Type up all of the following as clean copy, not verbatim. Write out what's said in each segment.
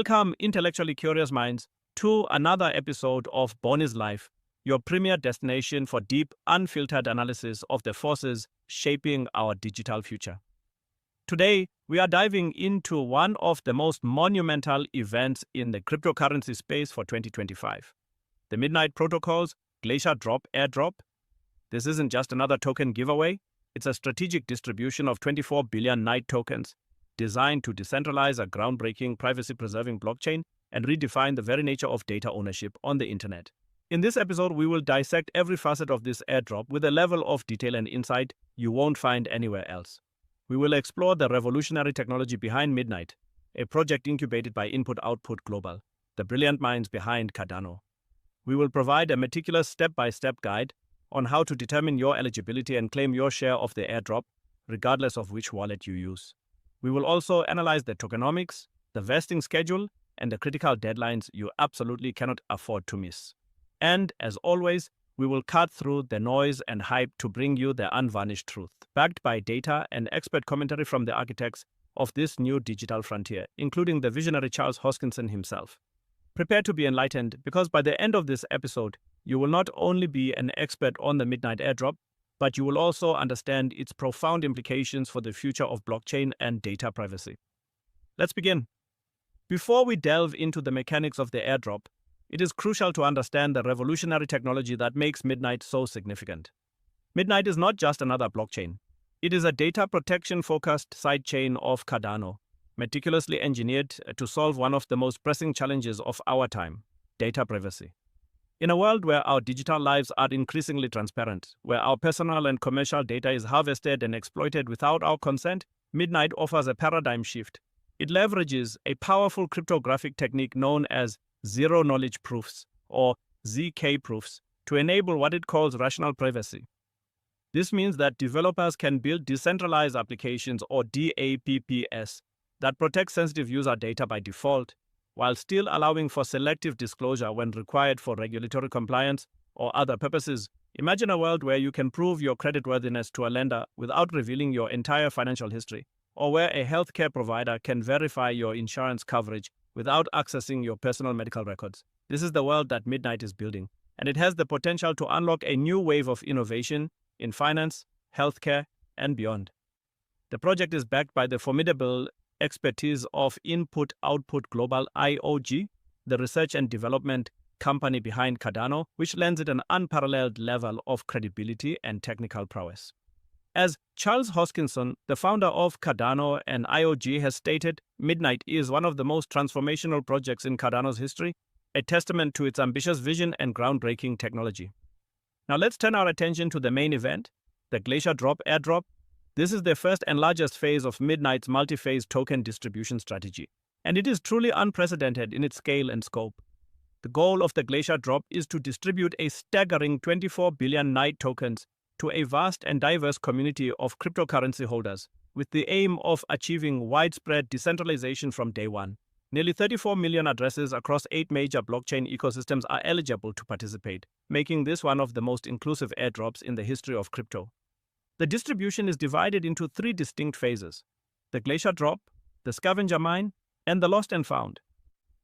Welcome, intellectually curious minds, to another episode of Boni's Life, your premier destination for deep, unfiltered analysis of the forces shaping our digital future. Today, we are diving into one of the most monumental events in the cryptocurrency space for 2025. The Midnight Protocol's Glacier Airdrop. This isn't just another token giveaway, it's a strategic distribution of 24 billion Night tokens designed to decentralize a groundbreaking privacy-preserving blockchain and redefine the very nature of data ownership on the internet. In this episode, we will dissect every facet of this airdrop with a level of detail and insight you won't find anywhere else. We will explore the revolutionary technology behind Midnight, a project incubated by Input Output Global, the brilliant minds behind Cardano. We will provide a meticulous step-by-step guide on how to determine your eligibility and claim your share of the airdrop, regardless of which wallet you use. We will also analyze the tokenomics, the vesting schedule, and the critical deadlines you absolutely cannot afford to miss. And, as always, we will cut through the noise and hype to bring you the unvarnished truth, backed by data and expert commentary from the architects of this new digital frontier, including the visionary Charles Hoskinson himself. Prepare to be enlightened, because by the end of this episode, you will not only be an expert on the Midnight Airdrop, but you will also understand its profound implications for the future of blockchain and data privacy. Let's begin. Before we delve into the mechanics of the airdrop, it is crucial to understand the revolutionary technology that makes Midnight so significant. Midnight is not just another blockchain. It is a data protection-focused sidechain of Cardano, meticulously engineered to solve one of the most pressing challenges of our time: data privacy. In a world where our digital lives are increasingly transparent, where our personal and commercial data is harvested and exploited without our consent, Midnight offers a paradigm shift. It leverages a powerful cryptographic technique known as zero-knowledge proofs, or ZK proofs, to enable what it calls rational privacy. This means that developers can build decentralized applications, or DApps, that protect sensitive user data by default, while still allowing for selective disclosure when required for regulatory compliance or other purposes. Imagine a world where you can prove your creditworthiness to a lender without revealing your entire financial history, or where a healthcare provider can verify your insurance coverage without accessing your personal medical records. This is the world that Midnight is building, and it has the potential to unlock a new wave of innovation in finance, healthcare, and beyond. The project is backed by the formidable expertise of Input Output Global IOG, the research and development company behind Cardano, which lends it an unparalleled level of credibility and technical prowess. As Charles Hoskinson, the founder of Cardano and IOG, has stated, Midnight is one of the most transformational projects in Cardano's history, a testament to its ambitious vision and groundbreaking technology. Now let's turn our attention to the main event, the Glacier Airdrop. This is the first and largest phase of Midnight's multi-phase token distribution strategy, and it is truly unprecedented in its scale and scope. The goal of the Glacier Drop is to distribute a staggering 24 billion Night tokens to a vast and diverse community of cryptocurrency holders, with the aim of achieving widespread decentralization from day one. Nearly 34 million addresses across 8 major blockchain ecosystems are eligible to participate, making this one of the most inclusive airdrops in the history of crypto. The distribution is divided into 3 distinct phases: the Glacier Drop, the Scavenger Mine, and the Lost and Found.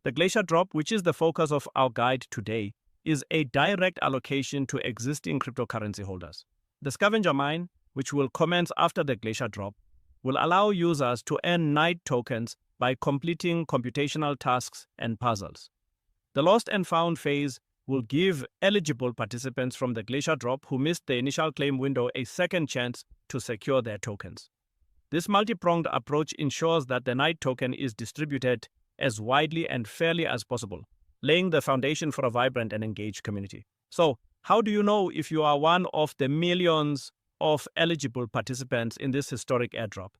The Glacier Drop, which is the focus of our guide today, is a direct allocation to existing cryptocurrency holders. The Scavenger Mine, which will commence after the Glacier Drop, will allow users to earn Night tokens by completing computational tasks and puzzles. The Lost and Found phase will give eligible participants from the Glacier Drop who missed the initial claim window a second chance to secure their tokens. This multi-pronged approach ensures that the Night token is distributed as widely and fairly as possible, laying the foundation for a vibrant and engaged community. So, how do you know if you are one of the millions of eligible participants in this historic airdrop?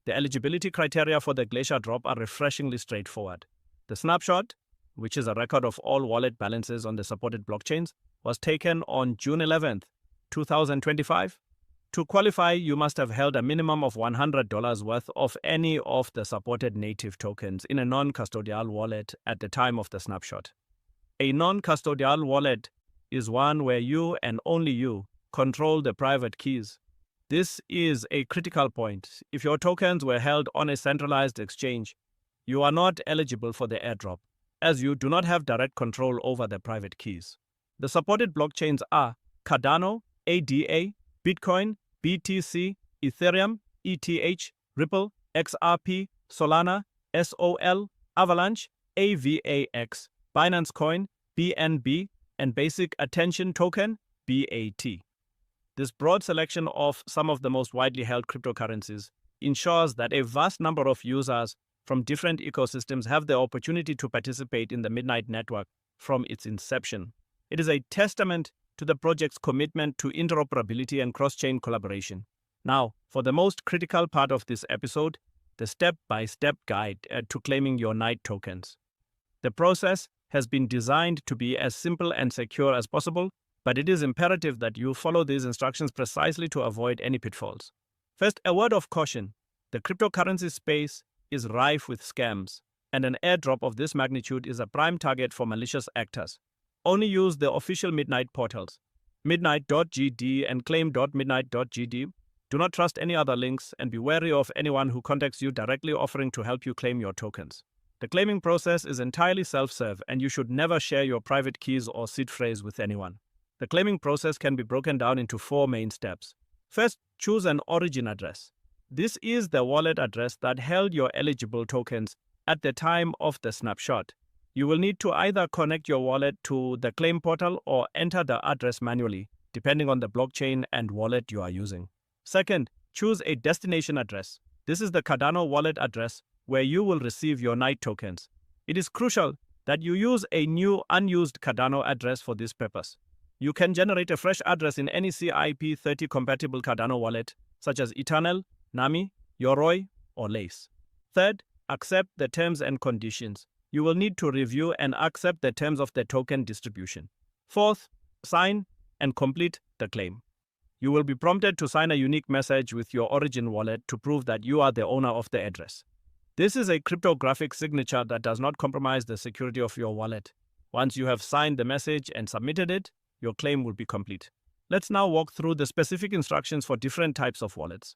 The eligibility criteria for the Glacier Drop are refreshingly straightforward. The snapshot, which is a record of all wallet balances on the supported blockchains, was taken on June 11th, 2025. To qualify, you must have held a minimum of $100 worth of any of the supported native tokens in a non-custodial wallet at the time of the snapshot. A non-custodial wallet is one where you and only you control the private keys. This is a critical point. If your tokens were held on a centralized exchange, you are not eligible for the airdrop, as you do not have direct control over the private keys. The supported blockchains are Cardano, ADA, Bitcoin, BTC, Ethereum, ETH, Ripple, XRP, Solana, SOL, Avalanche, AVAX, Binance Coin, BNB, and Basic Attention Token, BAT. This broad selection of some of the most widely held cryptocurrencies ensures that a vast number of users from different ecosystems have the opportunity to participate in the Midnight Network from its inception. It is a testament to the project's commitment to interoperability and cross-chain collaboration. Now, for the most critical part of this episode, the step-by-step guide to claiming your Night tokens. The process has been designed to be as simple and secure as possible, but it is imperative that you follow these instructions precisely to avoid any pitfalls. First, a word of caution. The cryptocurrency space is rife with scams, and an airdrop of this magnitude is a prime target for malicious actors. Only use the official Midnight portals, midnight.gd and claim.midnight.gd. Do not trust any other links and be wary of anyone who contacts you directly offering to help you claim your tokens. The claiming process is entirely self-serve, and you should never share your private keys or seed phrase with anyone. The claiming process can be broken down into 4 main steps. First, choose an origin address. This is the wallet address that held your eligible tokens at the time of the snapshot. You will need to either connect your wallet to the claim portal or enter the address manually, depending on the blockchain and wallet you are using. Second, choose a destination address. This is the Cardano wallet address where you will receive your Night tokens. It is crucial that you use a new unused Cardano address for this purpose. You can generate a fresh address in any CIP30 compatible Cardano wallet, such as Eternal, Nami, Yoroi, or Lace. Third, accept the terms and conditions. You will need to review and accept the terms of the token distribution. Fourth, sign and complete the claim. You will be prompted to sign a unique message with your origin wallet to prove that you are the owner of the address. This is a cryptographic signature that does not compromise the security of your wallet. Once you have signed the message and submitted it, your claim will be complete. Let's now walk through the specific instructions for different types of wallets.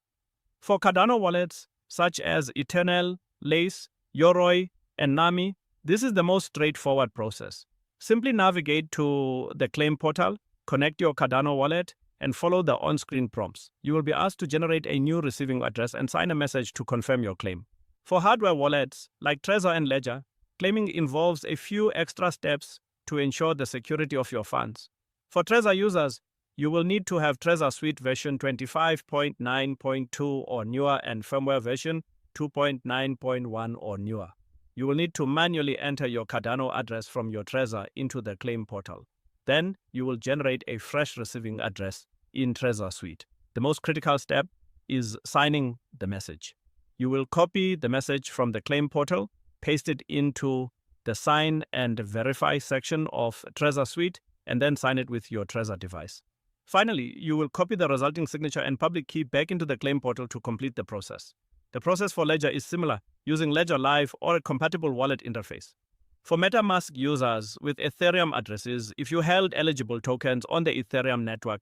For Cardano wallets, such as Eternal, Lace, Yoroi, and Nami, this is the most straightforward process. Simply navigate to the claim portal, connect your Cardano wallet, and follow the on-screen prompts. You will be asked to generate a new receiving address and sign a message to confirm your claim. For hardware wallets, like Trezor and Ledger, claiming involves a few extra steps to ensure the security of your funds. For Trezor users, you will need to have Trezor Suite version 25.9.2 or newer and firmware version 2.9.1 or newer. You will need to manually enter your Cardano address from your Trezor into the claim portal. Then, you will generate a fresh receiving address in Trezor Suite. The most critical step is signing the message. You will copy the message from the claim portal, paste it into the sign and verify section of Trezor Suite, and then sign it with your Trezor device. Finally, you will copy the resulting signature and public key back into the claim portal to complete the process. The process for Ledger is similar, using Ledger Live or a compatible wallet interface. For MetaMask users with Ethereum addresses, if you held eligible tokens on the Ethereum network,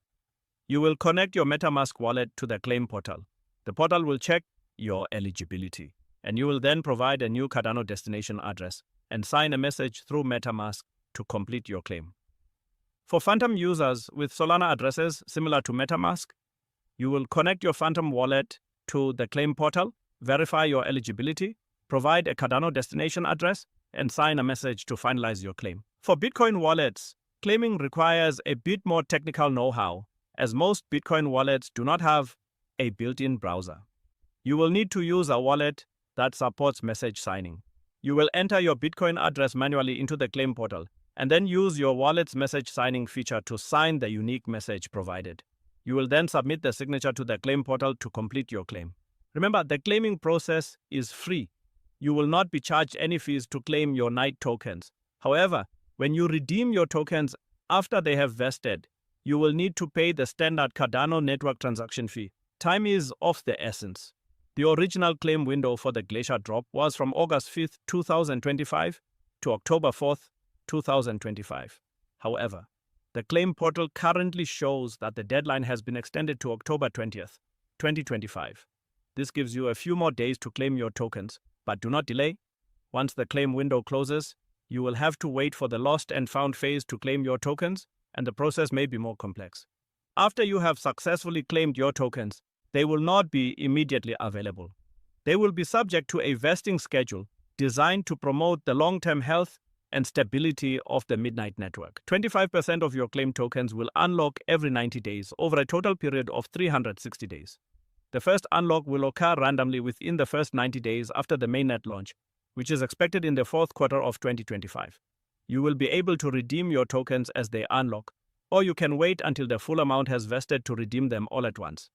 you will connect your MetaMask wallet to the claim portal. The portal will check your eligibility, and you will then provide a new Cardano destination address and sign a message through MetaMask to complete your claim. For Phantom users with Solana addresses similar to MetaMask, you will connect your Phantom wallet to the claim portal, verify your eligibility, provide a Cardano destination address, and sign a message to finalize your claim. For Bitcoin wallets, claiming requires a bit more technical know-how, as most Bitcoin wallets do not have a built-in browser. You will need to use a wallet that supports message signing. You will enter your Bitcoin address manually into the claim portal, and then use your wallet's message signing feature to sign the unique message provided. You will then submit the signature to the claim portal to complete your claim. Remember, the claiming process is free. You will not be charged any fees to claim your Night tokens. However, when you redeem your tokens after they have vested, you will need to pay the standard Cardano network transaction fee. Time is of the essence. The original claim window for the Glacier drop was from August 5th, 2025 to October 4th, 2025. However, the claim portal currently shows that the deadline has been extended to October 20th, 2025. This gives you a few more days to claim your tokens, but do not delay. Once the claim window closes, you will have to wait for the lost and found phase to claim your tokens, and the process may be more complex. After you have successfully claimed your tokens, they will not be immediately available. They will be subject to a vesting schedule designed to promote the long-term health and stability of the Midnight network. 25% of your claimed tokens will unlock every 90 days over a total period of 360 days. The first unlock will occur randomly within the first 90 days after the mainnet launch, which is expected in the fourth quarter of 2025. You will be able to redeem your tokens as they unlock, or you can wait until the full amount has vested to redeem them all at once.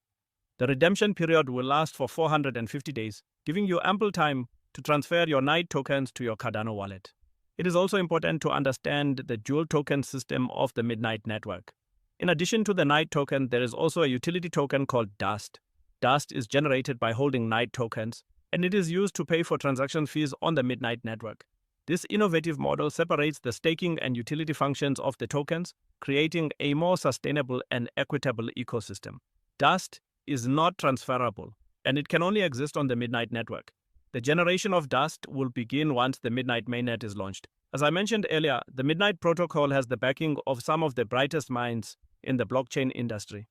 The redemption period will last for 450 days, giving you ample time to transfer your Night tokens to your Cardano wallet. It is also important to understand the dual token system of the Midnight network. In addition to the Night token, there is also a utility token called Dust. Dust is generated by holding Night tokens, and it is used to pay for transaction fees on the Midnight network. This innovative model separates the staking and utility functions of the tokens, creating a more sustainable and equitable ecosystem. Dust is not transferable, and it can only exist on the Midnight network. The generation of Dust will begin once the Midnight mainnet is launched. As I mentioned earlier, the Midnight protocol has the backing of some of the brightest minds in the blockchain industry.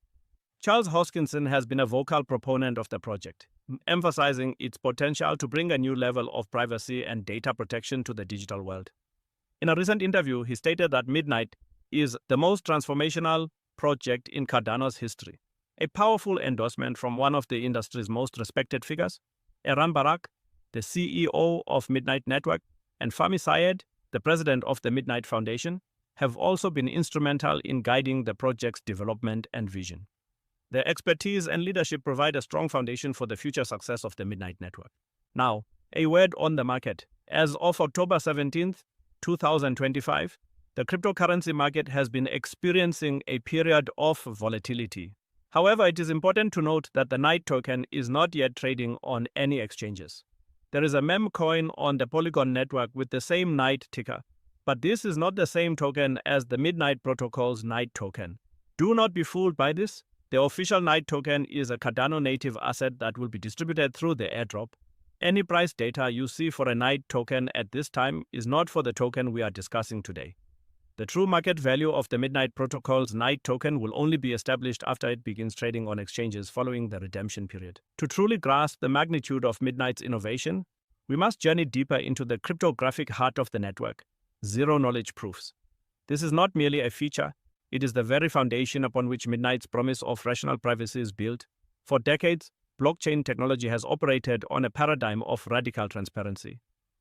Charles Hoskinson has been a vocal proponent of the project, emphasizing its potential to bring a new level of privacy and data protection to the digital world. In a recent interview, he stated that Midnight is the most transformational project in Cardano's history. A powerful endorsement from one of the industry's most respected figures. Eran Barak, the CEO of Midnight Network, and Fahmi Syed, the president of the Midnight Foundation, have also been instrumental in guiding the project's development and vision. Their expertise and leadership provide a strong foundation for the future success of the Midnight Network. Now, a word on the market. As of October 17, 2025, the cryptocurrency market has been experiencing a period of volatility. However, it is important to note that the Night token is not yet trading on any exchanges. There is a meme coin on the Polygon network with the same Night ticker, but this is not the same token as the Midnight protocol's Night token. Do not be fooled by this. The official Night token is a Cardano native asset that will be distributed through the airdrop. Any price data you see for a Night token at this time is not for the token we are discussing today. The true market value of the Midnight protocol's Night token will only be established after it begins trading on exchanges following the redemption period. To truly grasp the magnitude of Midnight's innovation, we must journey deeper into the cryptographic heart of the network, zero-knowledge proofs. This is not merely a feature. It is the very foundation upon which Midnight's promise of rational privacy is built. For decades, blockchain technology has operated on a paradigm of radical transparency.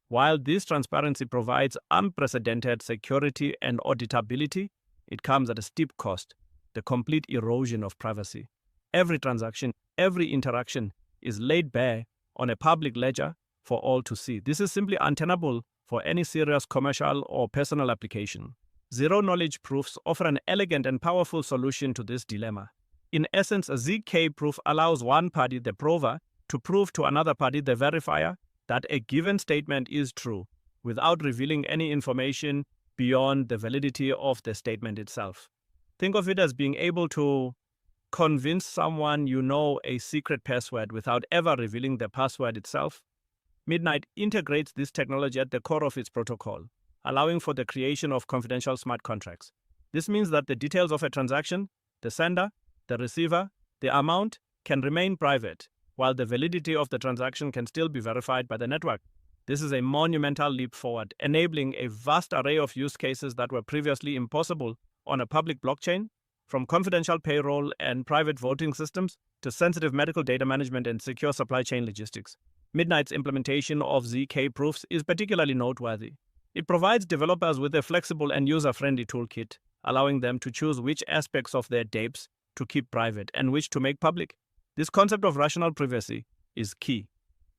While this transparency provides unprecedented security and auditability, it comes at a steep cost, the complete erosion of privacy. Every transaction, every interaction is laid bare on a public ledger for all to see. This is simply untenable for any serious commercial or personal application. Zero-knowledge proofs offer an elegant and powerful solution to this dilemma. In essence, a ZK proof allows one party, the prover, to prove to another party, the verifier, that a given statement is true, without revealing any information beyond the validity of the statement itself. Think of it as being able to convince someone you know a secret password without ever revealing the password itself. Midnight integrates this technology at the core of its protocol, allowing for the creation of confidential smart contracts. This means that the details of a transaction, the sender, the receiver, the amount, can remain private, while the validity of the transaction can still be verified by the network. This is a monumental leap forward, enabling a vast array of use cases that were previously impossible on a public blockchain, from confidential payroll and private voting systems to sensitive medical data management and secure supply chain logistics. Midnight's implementation of ZK proofs is particularly noteworthy. It provides developers with a flexible and user-friendly toolkit, allowing them to choose which aspects of their dApps to keep private and which to make public. This concept of rational privacy is key.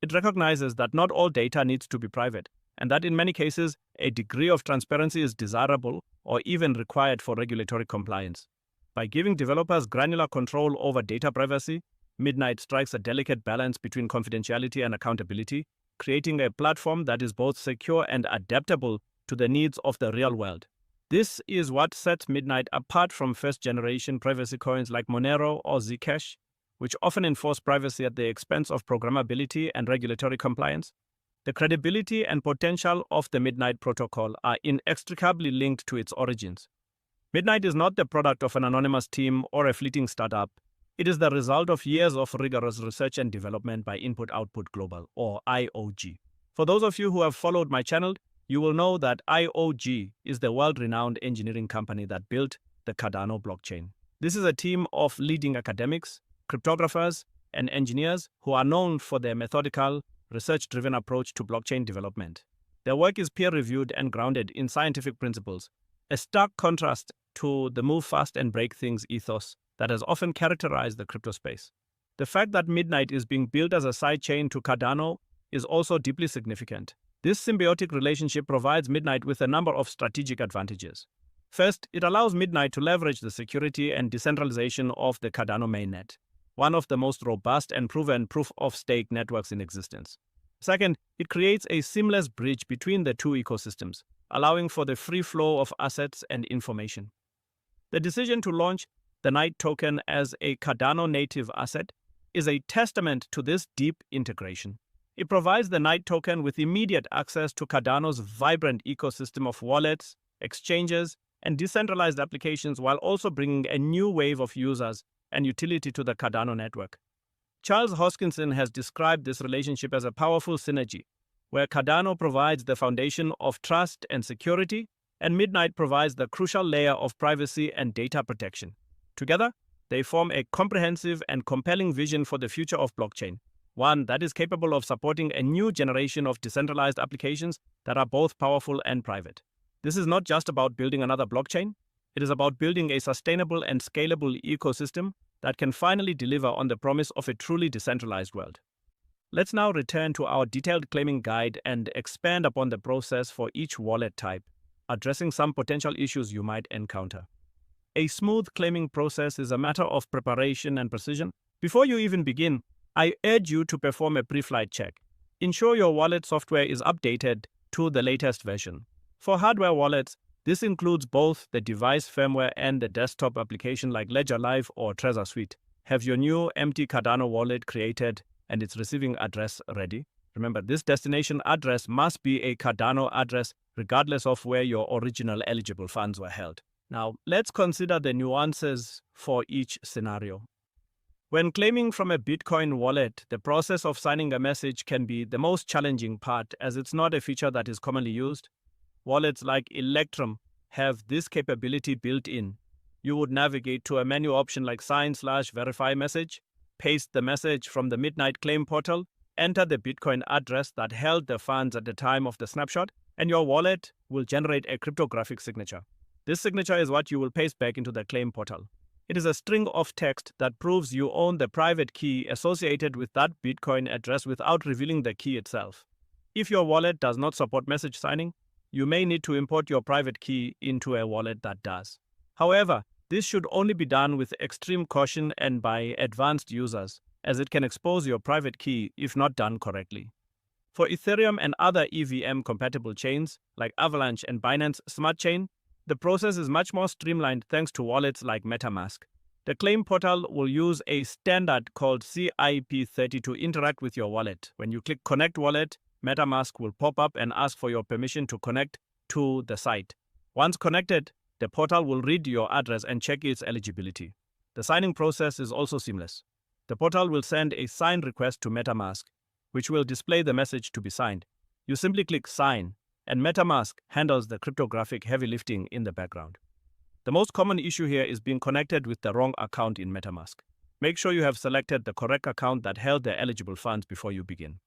It recognizes that not all data needs to be private, and that in many cases, a degree of transparency is desirable or even required for regulatory compliance. By giving developers granular control over data privacy, Midnight strikes a delicate balance between confidentiality and accountability, creating a platform that is both secure and adaptable to the needs of the real world. This is what sets Midnight apart from first-generation privacy coins like Monero or Zcash, which often enforce privacy at the expense of programmability and regulatory compliance. The credibility and potential of the Midnight protocol are inextricably linked to its origins. Midnight is not the product of an anonymous team or a fleeting startup. It is the result of years of rigorous research and development by Input Output Global, or IOG. For those of you who have followed my channel, you will know that IOG is the world-renowned engineering company that built the Cardano blockchain. This is a team of leading academics, cryptographers, and engineers who are known for their methodical, research-driven approach to blockchain development. Their work is peer-reviewed and grounded in scientific principles, a stark contrast to the move fast and break things ethos that has often characterized the crypto space. The fact that Midnight is being built as a sidechain to Cardano is also deeply significant. This symbiotic relationship provides Midnight with a number of strategic advantages. First, it allows Midnight to leverage the security and decentralization of the Cardano mainnet, one of the most robust and proven proof-of-stake networks in existence. Second, it creates a seamless bridge between the two ecosystems, allowing for the free flow of assets and information. The decision to launch the Night token as a Cardano native asset is a testament to this deep integration. It provides the Night token with immediate access to Cardano's vibrant ecosystem of wallets, exchanges, and decentralized applications, while also bringing a new wave of users and utility to the Cardano network. Charles Hoskinson has described this relationship as a powerful synergy, where Cardano provides the foundation of trust and security, and Midnight provides the crucial layer of privacy and data protection. Together, they form a comprehensive and compelling vision for the future of blockchain, one that is capable of supporting a new generation of decentralized applications that are both powerful and private. This is not just about building another blockchain, it is about building a sustainable and scalable ecosystem that can finally deliver on the promise of a truly decentralized world. Let's now return to our detailed claiming guide and expand upon the process for each wallet type, addressing some potential issues you might encounter. A smooth claiming process is a matter of preparation and precision. Before you even begin, I urge you to perform a pre-flight check. Ensure your wallet software is updated to the latest version. For hardware wallets, this includes both the device firmware and the desktop application like Ledger Live or Trezor Suite. Have your new empty Cardano wallet created and its receiving address ready? Remember, this destination address must be a Cardano address regardless of where your original eligible funds were held. Now, let's consider the nuances for each scenario. When claiming from a Bitcoin wallet, the process of signing a message can be the most challenging part, as it's not a feature that is commonly used. Wallets like Electrum have this capability built in. You would navigate to a menu option like sign/verify message, paste the message from the Midnight claim portal, enter the Bitcoin address that held the funds at the time of the snapshot, and your wallet will generate a cryptographic signature. This signature is what you will paste back into the claim portal. It is a string of text that proves you own the private key associated with that Bitcoin address without revealing the key itself. If your wallet does not support message signing, you may need to import your private key into a wallet that does. However, this should only be done with extreme caution and by advanced users, as it can expose your private key if not done correctly. For Ethereum and other EVM-compatible chains, like Avalanche and Binance Smart Chain, the process is much more streamlined thanks to wallets like MetaMask. The claim portal will use a standard called CIP30 to interact with your wallet. When you click Connect Wallet, MetaMask will pop up and ask for your permission to connect to the site. Once connected, the portal will read your address and check its eligibility. The signing process is also seamless. The portal will send a sign request to MetaMask, which will display the message to be signed. You simply click Sign, and MetaMask handles the cryptographic heavy lifting in the background. The most common issue here is being connected with the wrong account in MetaMask. Make sure you have selected the correct account that held the eligible funds before you begin.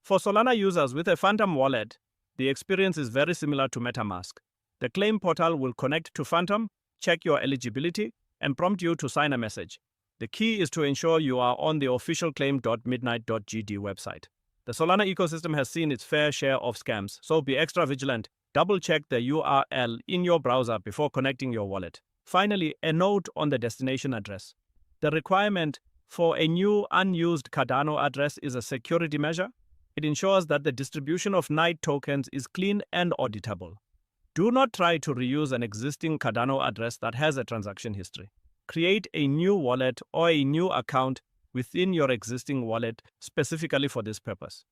For Solana users with a Phantom wallet, the experience is very similar to MetaMask. The claim portal will connect to Phantom, check your eligibility, and prompt you to sign a message. The key is to ensure you are on the official claim.midnight.gd website. The Solana ecosystem has seen its fair share of scams, so be extra vigilant. Double-check the URL in your browser before connecting your wallet. Finally, a note on the destination address. The requirement for a new unused Cardano address is a security measure. It ensures that the distribution of Night tokens is clean and auditable. Do not try to reuse an existing Cardano address that has a transaction history. Create a new wallet or a new account within your existing wallet specifically for this purpose.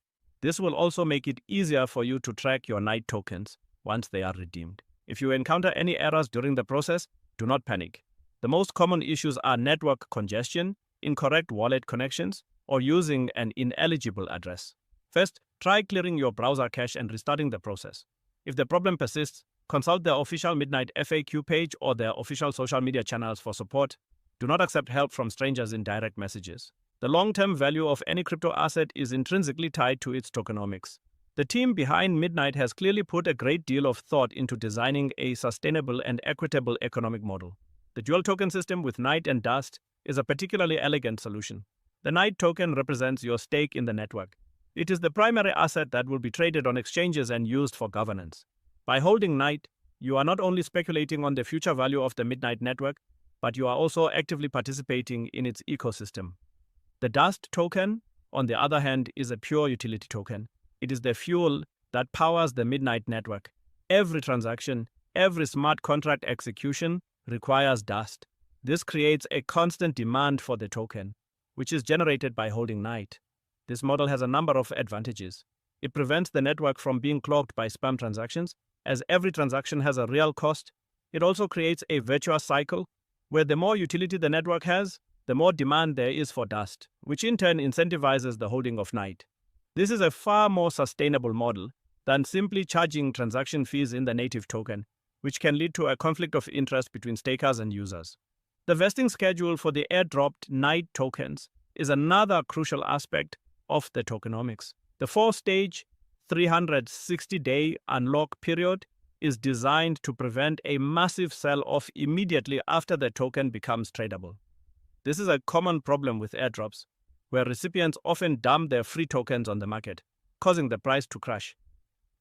This will also make it easier for you to track your Night tokens once they are redeemed. If you encounter any errors during the process, do not panic. The most common issues are network congestion, incorrect wallet connections, or using an ineligible address. First, try clearing your browser cache and restarting the process. If the problem persists, consult the official Midnight FAQ page or their official social media channels for support. Do not accept help from strangers in direct messages. The long-term value of any crypto asset is intrinsically tied to its tokenomics. The team behind Midnight has clearly put a great deal of thought into designing a sustainable and equitable economic model. The dual token system with Night and Dust is a particularly elegant solution. The Night token represents your stake in the network. It is the primary asset that will be traded on exchanges and used for governance. By holding Night, you are not only speculating on the future value of the Midnight network, but you are also actively participating in its ecosystem. The Dust token, on the other hand, is a pure utility token. It is the fuel that powers the Midnight network. Every transaction, every smart contract execution requires Dust. This creates a constant demand for the token, which is generated by holding Night. This model has a number of advantages. It prevents the network from being clogged by spam transactions, as every transaction has a real cost. It also creates a virtuous cycle, where the more utility the network has, the more demand there is for Dust, which in turn incentivizes the holding of Night. This is a far more sustainable model than simply charging transaction fees in the native token, which can lead to a conflict of interest between stakers and users. The vesting schedule for the airdropped Night tokens is another crucial aspect of the tokenomics. The 4-stage, 360-day unlock period is designed to prevent a massive sell-off immediately after the token becomes tradable. This is a common problem with airdrops, where recipients often dump their free tokens on the market, causing the price to crash.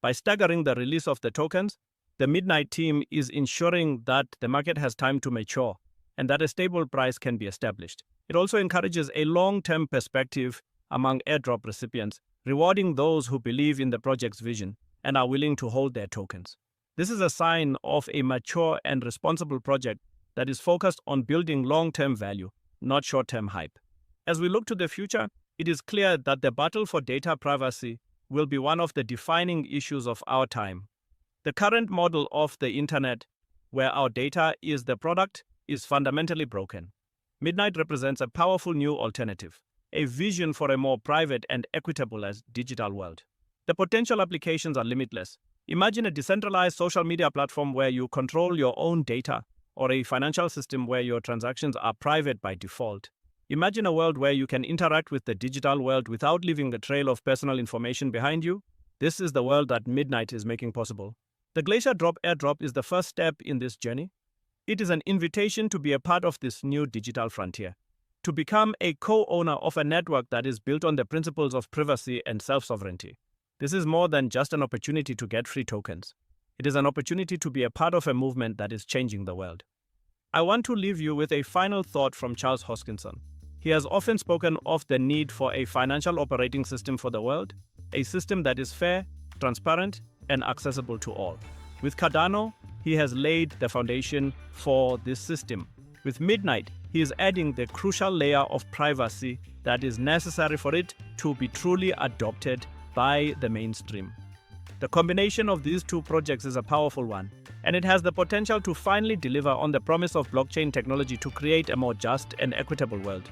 By staggering the release of the tokens, the Midnight team is ensuring that the market has time to mature and that a stable price can be established. It also encourages a long-term perspective among airdrop recipients, rewarding those who believe in the project's vision and are willing to hold their tokens. This is a sign of a mature and responsible project that is focused on building long-term value, not short-term hype. As we look to the future, it is clear that the battle for data privacy will be one of the defining issues of our time. The current model of the internet, where our data is the product, is fundamentally broken. Midnight represents a powerful new alternative, a vision for a more private and equitable digital world. The potential applications are limitless. Imagine a decentralized social media platform where you control your own data, or a financial system where your transactions are private by default. Imagine a world where you can interact with the digital world without leaving a trail of personal information behind you. This is the world that Midnight is making possible. The Glacier airdrop is the first step in this journey. It is an invitation to be a part of this new digital frontier, to become a co-owner of a network that is built on the principles of privacy and self-sovereignty. This is more than just an opportunity to get free tokens. It is an opportunity to be a part of a movement that is changing the world. I want to leave you with a final thought from Charles Hoskinson. He has often spoken of the need for a financial operating system for the world, a system that is fair, transparent, and accessible to all. With Cardano, he has laid the foundation for this system. With Midnight, he is adding the crucial layer of privacy that is necessary for it to be truly adopted by the mainstream. The combination of these two projects is a powerful one, and it has the potential to finally deliver on the promise of blockchain technology to create a more just and equitable world.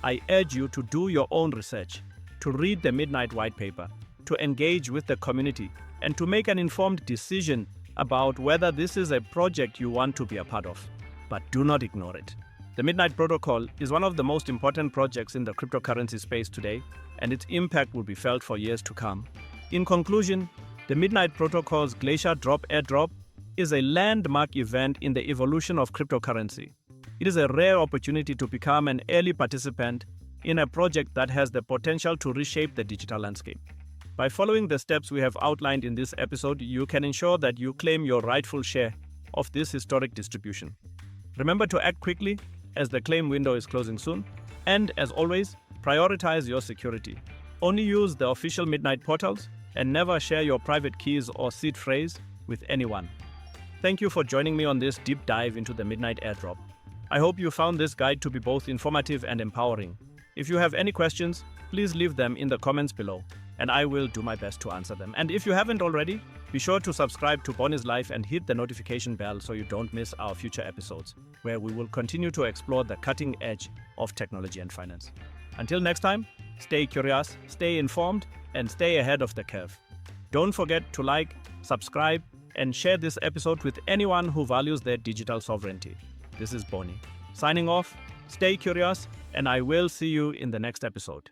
I urge you to do your own research, to read the Midnight white paper, to engage with the community, and to make an informed decision about whether this is a project you want to be a part of. But do not ignore it. The Midnight Protocol is one of the most important projects in the cryptocurrency space today, and its impact will be felt for years to come. In conclusion, the Midnight Protocol's Glacier airdrop is a landmark event in the evolution of cryptocurrency. It is a rare opportunity to become an early participant in a project that has the potential to reshape the digital landscape. By following the steps we have outlined in this episode, you can ensure that you claim your rightful share of this historic distribution. Remember to act quickly, as the claim window is closing soon, and as always, prioritize your security. Only use the official Midnight portals and never share your private keys or seed phrase with anyone. Thank you for joining me on this deep dive into the Midnight airdrop. I hope you found this guide to be both informative and empowering. If you have any questions, please leave them in the comments below. and I will do my best to answer them. And if you haven't already, be sure to subscribe to Boni's Life and hit the notification bell so you don't miss our future episodes, where we will continue to explore the cutting edge of technology and finance. Until next time, stay curious, stay informed, and stay ahead of the curve. Don't forget to like, subscribe, and share this episode with anyone who values their digital sovereignty. This is Boni, signing off. Stay curious, and I will see you in the next episode.